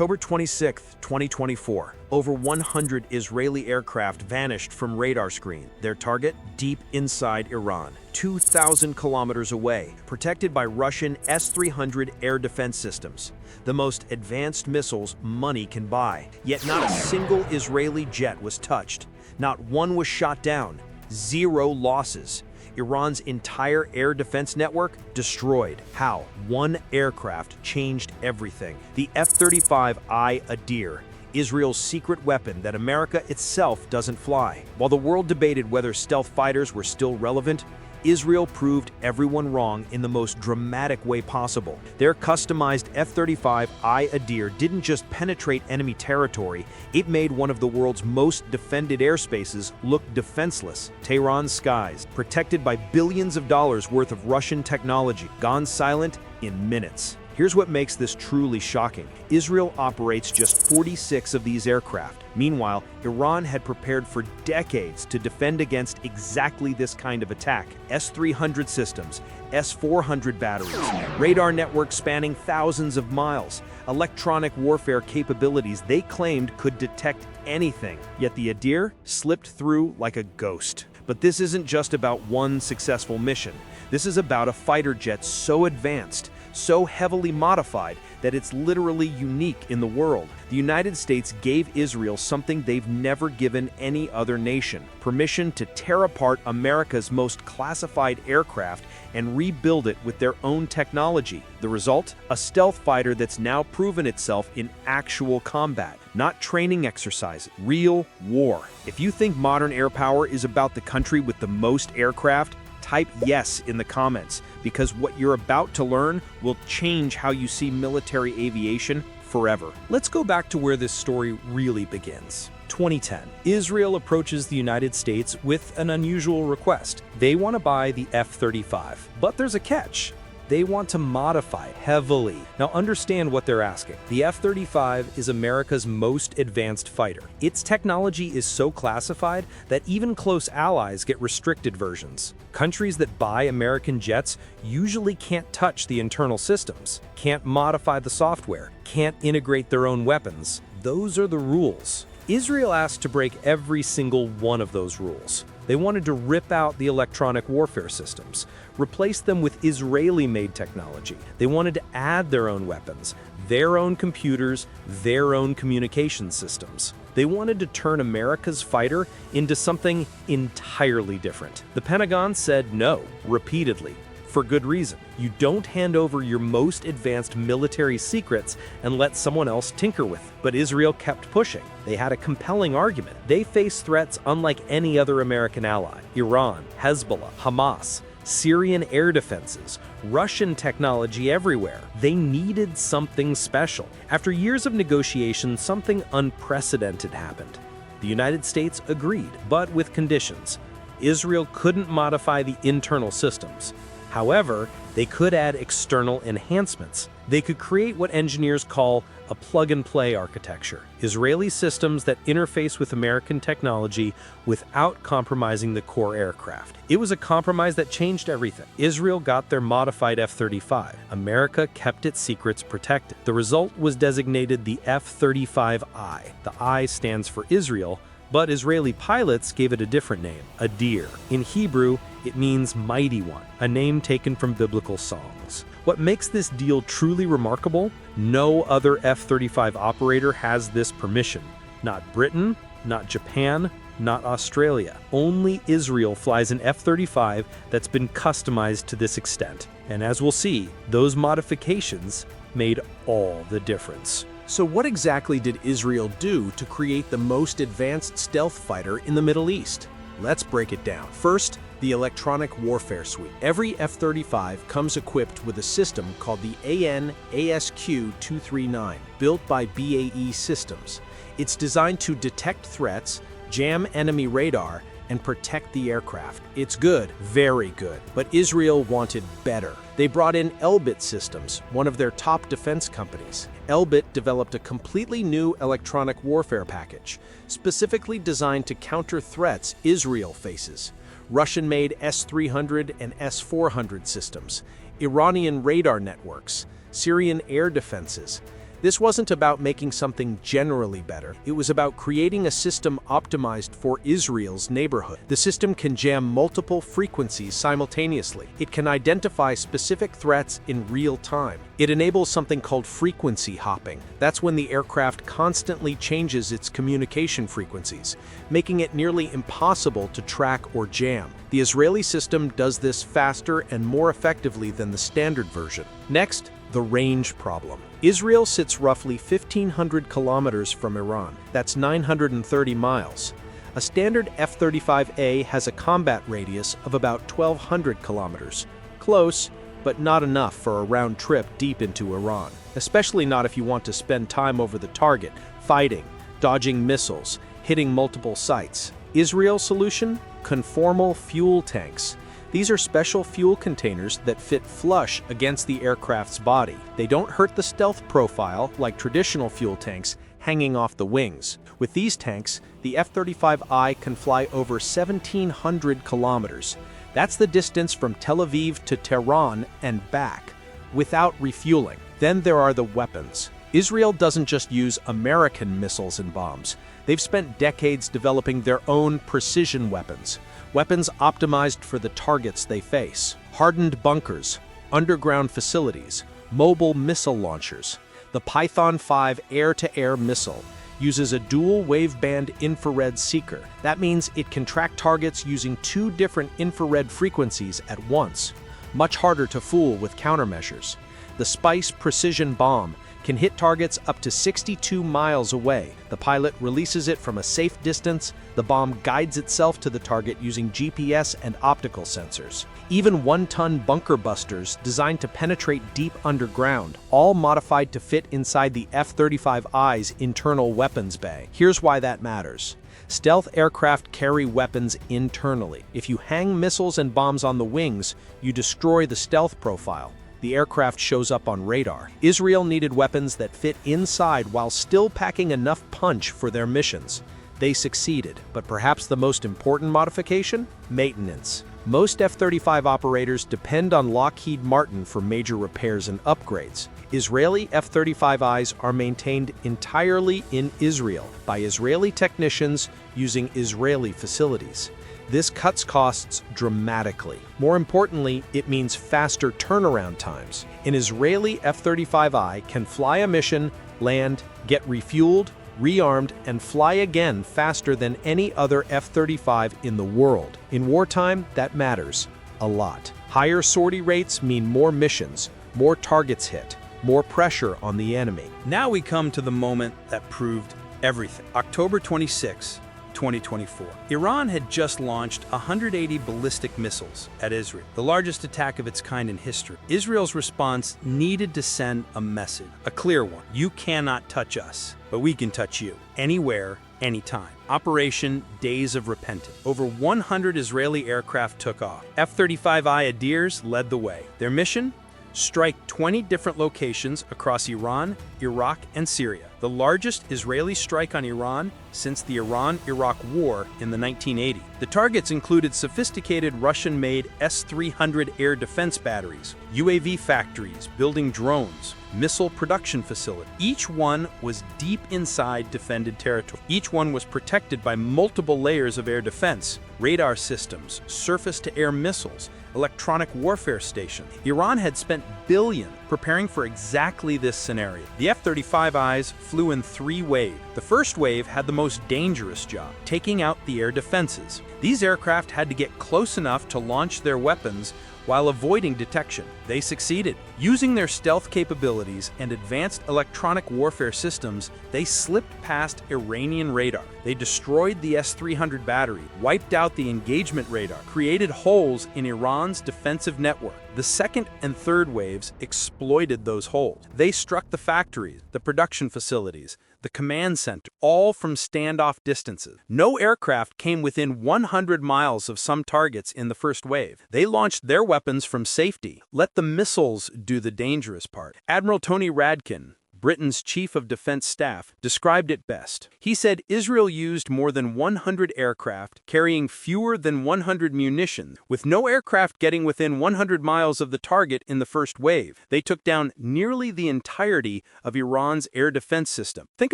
October 26, 2024, over 100 Israeli aircraft vanished from radar screen. Their target, deep inside Iran, 2,000 kilometers away, protected by Russian S-300 air defense systems, the most advanced missiles money can buy. Yet not a single Israeli jet was touched. Not one was shot down. Zero losses. Iran's entire air defense network destroyed. How? One aircraft changed everything. The F-35I Adir, Israel's secret weapon that America itself doesn't fly. While the world debated whether stealth fighters were still relevant, Israel proved everyone wrong in the most dramatic way possible. Their customized F-35I Adir didn't just penetrate enemy territory, it made one of the world's most defended airspaces look defenseless. Tehran's skies, protected by billions of dollars worth of Russian technology, gone silent in minutes. Here's what makes this truly shocking. Israel operates just 46 of these aircraft. Meanwhile, Iran had prepared for decades to defend against exactly this kind of attack. S-300 systems, S-400 batteries, radar networks spanning thousands of miles, electronic warfare capabilities they claimed could detect anything. Yet the Adir slipped through like a ghost. But this isn't just about one successful mission. This is about a fighter jet so advanced, so heavily modified that it's literally unique in the world. The United States gave Israel something they've never given any other nation: permission to tear apart America's most classified aircraft and rebuild it with their own technology. The result? A stealth fighter that's now proven itself in actual combat, not training exercises, real war. If you think modern air power is about the country with the most aircraft, type yes in the comments, because what you're about to learn will change how you see military aviation forever. Let's go back to where this story really begins. 2010. Israel approaches the United States with an unusual request. They want to buy the F-35, but there's a catch. They want to modify heavily. Now understand what they're asking. The F-35 is America's most advanced fighter. Its technology is so classified that even close allies get restricted versions. Countries that buy American jets usually can't touch the internal systems, can't modify the software, can't integrate their own weapons. Those are the rules. Israel asked to break every single one of those rules. They wanted to rip out the electronic warfare systems, replace them with Israeli-made technology. They wanted to add their own weapons, their own computers, their own communication systems. They wanted to turn America's fighter into something entirely different. The Pentagon said no, repeatedly. For good reason. You don't hand over your most advanced military secrets and let someone else tinker with. But Israel kept pushing. They had a compelling argument. They faced threats unlike any other American ally: Iran, Hezbollah, Hamas, Syrian air defenses, Russian technology everywhere. They needed something special. After years of negotiation, something unprecedented happened. The United States agreed, but with conditions. Israel couldn't modify the internal systems. However, they could add external enhancements. They could create what engineers call a plug-and-play architecture, Israeli systems that interface with American technology without compromising the core aircraft. It was a compromise that changed everything. Israel got their modified F-35. America kept its secrets protected. The result was designated the F-35I. The I stands for Israel, but Israeli pilots gave it a different name, Adir. In Hebrew, it means mighty one, a name taken from biblical songs. What makes this deal truly remarkable? No other F-35 operator has this permission. Not Britain, not Japan, not Australia. Only Israel flies an F-35 that's been customized to this extent. And as we'll see, those modifications made all the difference. So what exactly did Israel do to create the most advanced stealth fighter in the Middle East? Let's break it down. First, the electronic warfare suite. Every F-35 comes equipped with a system called the AN/ASQ-239, built by BAE Systems. It's designed to detect threats, jam enemy radar, and protect the aircraft. It's good, very good, but Israel wanted better. They brought in Elbit Systems, one of their top defense companies. Elbit developed a completely new electronic warfare package, specifically designed to counter threats Israel faces. Russian-made S-300 and S-400 systems, Iranian radar networks, Syrian air defenses. This wasn't about making something generally better. It was about creating a system optimized for Israel's neighborhood. The system can jam multiple frequencies simultaneously. It can identify specific threats in real time. It enables something called frequency hopping. That's when the aircraft constantly changes its communication frequencies, making it nearly impossible to track or jam. The Israeli system does this faster and more effectively than the standard version. Next, the range problem. Israel sits roughly 1,500 kilometers from Iran. That's 930 miles. A standard F-35A has a combat radius of about 1,200 kilometers. Close, but not enough for a round trip deep into Iran, especially not if you want to spend time over the target, fighting, dodging missiles, hitting multiple sites. Israel's solution? Conformal fuel tanks. These are special fuel containers that fit flush against the aircraft's body. They don't hurt the stealth profile like traditional fuel tanks hanging off the wings. With these tanks, the F-35I can fly over 1,700 kilometers. That's the distance from Tel Aviv to Tehran and back, without refueling. Then there are the weapons. Israel doesn't just use American missiles and bombs. They've spent decades developing their own precision weapons. Weapons optimized for the targets they face. Hardened bunkers, underground facilities, mobile missile launchers. The Python 5 air-to-air missile uses a dual waveband infrared seeker. That means it can track targets using 2 different infrared frequencies at once. Much harder to fool with countermeasures. The Spice precision bomb can hit targets up to 62 miles away. The pilot releases it from a safe distance. The bomb guides itself to the target using GPS and optical sensors. Even 1-ton bunker busters designed to penetrate deep underground, all modified to fit inside the F-35I's internal weapons bay. Here's why that matters. Stealth aircraft carry weapons internally. If you hang missiles and bombs on the wings, you destroy the stealth profile. The aircraft shows up on radar. Israel needed weapons that fit inside while still packing enough punch for their missions. They succeeded, but perhaps the most important modification? Maintenance. Most F-35 operators depend on Lockheed Martin for major repairs and upgrades. Israeli F-35Is are maintained entirely in Israel by Israeli technicians using Israeli facilities. This cuts costs dramatically. More importantly, it means faster turnaround times. An Israeli F-35I can fly a mission, land, get refueled, rearmed, and fly again faster than any other F-35 in the world. In wartime, that matters a lot. Higher sortie rates mean more missions, more targets hit, more pressure on the enemy. Now we come to the moment that proved everything. October 26, 2024. Iran had just launched 180 ballistic missiles at Israel, the largest attack of its kind in history. Israel's response needed to send a message, a clear one. You cannot touch us, but we can touch you. Anywhere, anytime. Operation Days of Repentance. Over 100 Israeli aircraft took off. F-35I Adirs led the way. Their mission? Strike 20 different locations across Iran, Iraq, and Syria, the largest Israeli strike on Iran since the Iran-Iraq War in the 1980s. The targets included sophisticated Russian-made S-300 air defense batteries, UAV factories building drones, missile production facilities. Each one was deep inside defended territory. Each one was protected by multiple layers of air defense, radar systems, surface-to-air missiles, electronic warfare station. Iran had spent billions preparing for exactly this scenario. The F-35Is flew in 3 waves. The first wave had the most dangerous job, taking out the air defenses. These aircraft had to get close enough to launch their weapons while avoiding detection. They succeeded. Using their stealth capabilities and advanced electronic warfare systems, they slipped past Iranian radar. They destroyed the S-300 battery, wiped out the engagement radar, created holes in Iran's defensive network. The second and third waves exploited those holes. They struck the factories, the production facilities, the command center, all from standoff distances. No aircraft came within 100 miles of some targets in the first wave. They launched their weapons from safety. Let the missiles do the dangerous part. Admiral Tony Radkin, Britain's chief of defense staff, described it best. He said Israel used more than 100 aircraft, carrying fewer than 100 munitions, with no aircraft getting within 100 miles of the target in the first wave. They took down nearly the entirety of Iran's air defense system. Think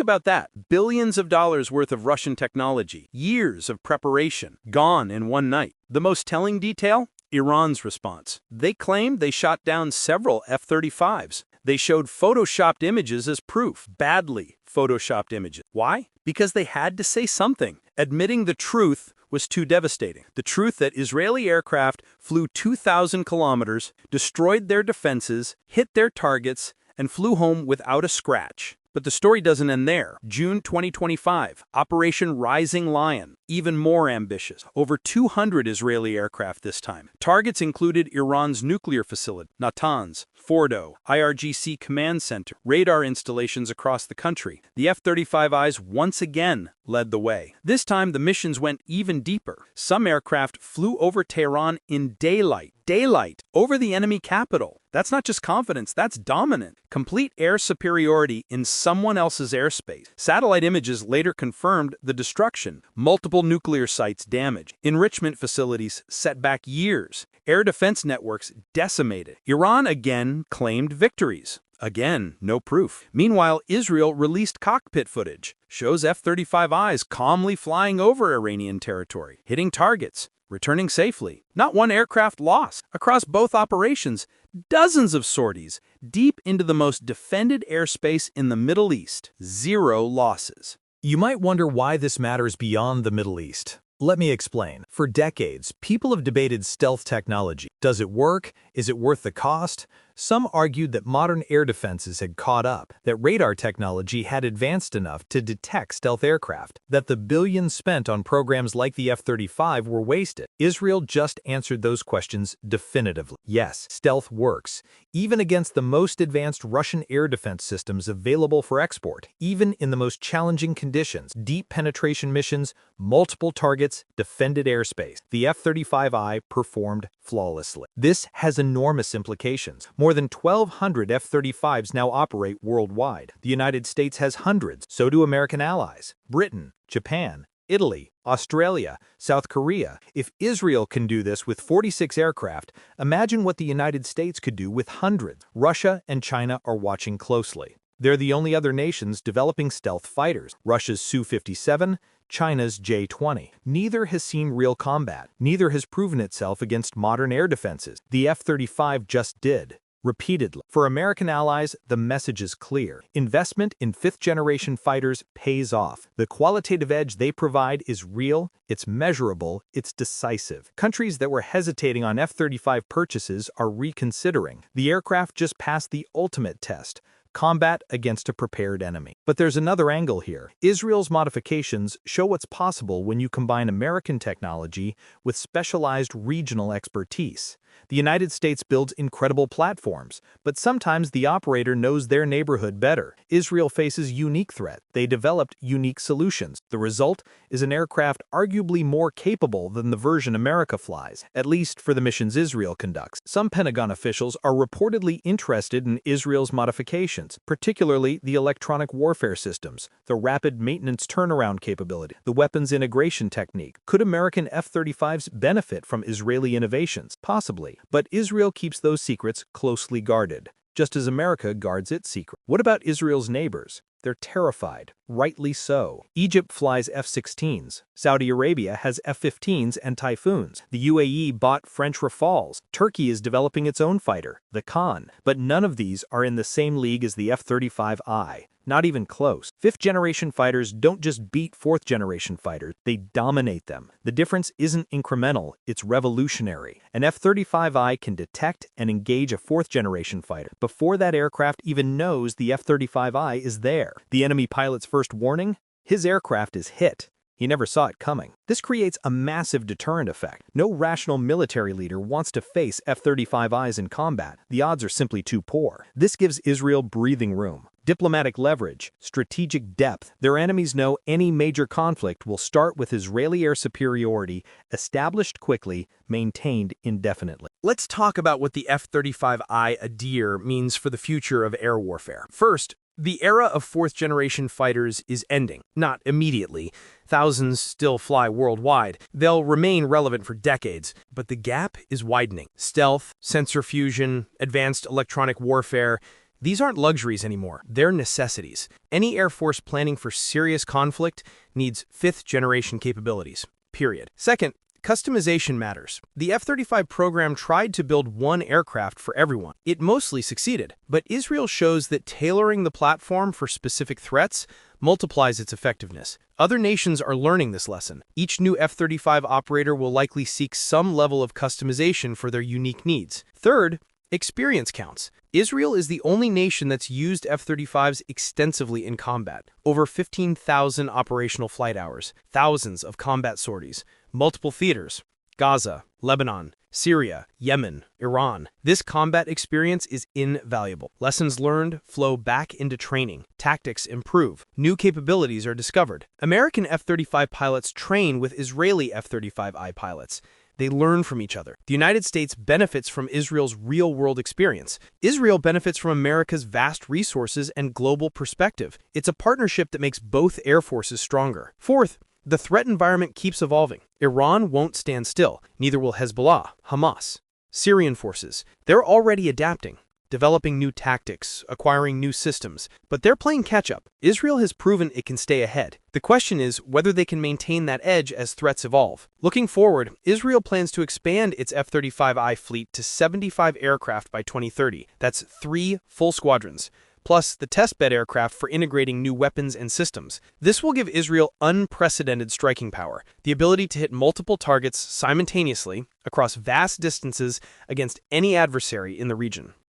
about that. Billions of dollars worth of Russian technology, years of preparation, gone in one night. The most telling detail? Iran's response. They claimed they shot down several F-35s. They showed photoshopped images as proof, badly photoshopped images. Why? Because they had to say something. Admitting the truth was too devastating. The truth that Israeli aircraft flew 2,000 kilometers, destroyed their defenses, hit their targets, and flew home without a scratch. But the story doesn't end there. June 2025, Operation Rising Lion, even more ambitious. Over 200 Israeli aircraft this time. Targets included Iran's nuclear facility, Natanz, Fordo, IRGC command center, radar installations across the country. The F-35Is once again led the way. This time, the missions went even deeper. Some aircraft flew over Tehran in daylight, over the enemy capital. That's not just confidence, that's dominant. Complete air superiority in someone else's airspace. Satellite images later confirmed the destruction. Multiple nuclear sites damaged. Enrichment facilities set back years. Air defense networks decimated. Iran again claimed victories. Again, no proof. Meanwhile, Israel released cockpit footage. Shows F-35Is calmly flying over Iranian territory, hitting targets, returning safely. Not one aircraft lost. Across both operations, dozens of sorties deep into the most defended airspace in the Middle East. 0 losses. You might wonder why this matters beyond the Middle East. Let me explain. For decades, people have debated stealth technology. Does it work? Is it worth the cost? Some argued that modern air defenses had caught up, that radar technology had advanced enough to detect stealth aircraft, that the billions spent on programs like the F-35 were wasted. Israel just answered those questions definitively. Yes, stealth works, even against the most advanced Russian air defense systems available for export, even in the most challenging conditions, deep penetration missions, multiple targets, defended airspace. The F-35I performed flawlessly. This has enormous implications. More than 1,200 F-35s now operate worldwide. The United States has hundreds, so do American allies. Britain, Japan, Italy, Australia, South Korea. If Israel can do this with 46 aircraft, imagine what the United States could do with hundreds. Russia and China are watching closely. They're the only other nations developing stealth fighters. Russia's Su-57, China's J-20. Neither has seen real combat. Neither has proven itself against modern air defenses. The F-35 just did. Repeatedly. For American allies, the message is clear. Investment in fifth-generation fighters pays off. The qualitative edge they provide is real, it's measurable, it's decisive. Countries that were hesitating on F-35 purchases are reconsidering. The aircraft just passed the ultimate test. Combat against a prepared enemy. But there's another angle here. Israel's modifications show what's possible when you combine American technology with specialized regional expertise. The United States builds incredible platforms, but sometimes the operator knows their neighborhood better. Israel faces unique threat. They developed unique solutions. The result is an aircraft arguably more capable than the version America flies, at least for the missions Israel conducts. Some Pentagon officials are reportedly interested in Israel's modifications, particularly the electronic warfare systems, the rapid maintenance turnaround capability, the weapons integration technique. Could American F-35s benefit from Israeli innovations? Possibly. But Israel keeps those secrets closely guarded, just as America guards its secret. What about Israel's neighbors? They're terrified, rightly so. Egypt flies F-16s. Saudi Arabia has F-15s and Typhoons. The UAE bought French Rafales. Turkey is developing its own fighter, the Khan. But none of these are in the same league as the F-35I. Not even close. Fifth-generation fighters don't just beat fourth-generation fighters, they dominate them. The difference isn't incremental, it's revolutionary. An F-35I can detect and engage a fourth-generation fighter before that aircraft even knows the F-35I is there. The enemy pilot's first warning? His aircraft is hit. He never saw it coming. This creates a massive deterrent effect. No rational military leader wants to face F-35Is in combat. The odds are simply too poor. This gives Israel breathing room, diplomatic leverage, strategic depth. Their enemies know any major conflict will start with Israeli air superiority, established quickly, maintained indefinitely. Let's talk about what the F-35I Adir means for the future of air warfare. First, The era of fourth-generation fighters is ending. Not immediately. Thousands still fly worldwide. They'll remain relevant for decades, but the gap is widening. Stealth, sensor fusion, advanced electronic warfare, these aren't luxuries anymore. They're necessities. Any Air Force planning for serious conflict needs fifth-generation capabilities. Period. Second, customization matters. The F-35 program tried to build one aircraft for everyone. It mostly succeeded, but Israel shows that tailoring the platform for specific threats multiplies its effectiveness. Other nations are learning this lesson. Each new F-35 operator will likely seek some level of customization for their unique needs. Third, experience counts. Israel is the only nation that's used F-35s extensively in combat. Over 15,000 operational flight hours, thousands of combat sorties, multiple theaters, Gaza, Lebanon, Syria, Yemen, Iran. This combat experience is invaluable. Lessons learned flow back into training. Tactics improve. New capabilities are discovered. American F-35 pilots train with Israeli F-35I pilots. They learn from each other. The United States benefits from Israel's real-world experience. Israel benefits from America's vast resources and global perspective. It's a partnership that makes both air forces stronger. Fourth, the threat environment keeps evolving. Iran won't stand still. Neither will Hezbollah, Hamas. Syrian forces, they're already adapting, developing new tactics, acquiring new systems, but they're playing catch-up. Israel has proven it can stay ahead. The question is whether they can maintain that edge as threats evolve. Looking forward, Israel plans to expand its F-35I fleet to 75 aircraft by 2030. That's 3 full squadrons, plus the testbed aircraft for integrating new weapons and systems. This will give Israel unprecedented striking power, the ability to hit multiple targets simultaneously across vast distances against any adversary in the region.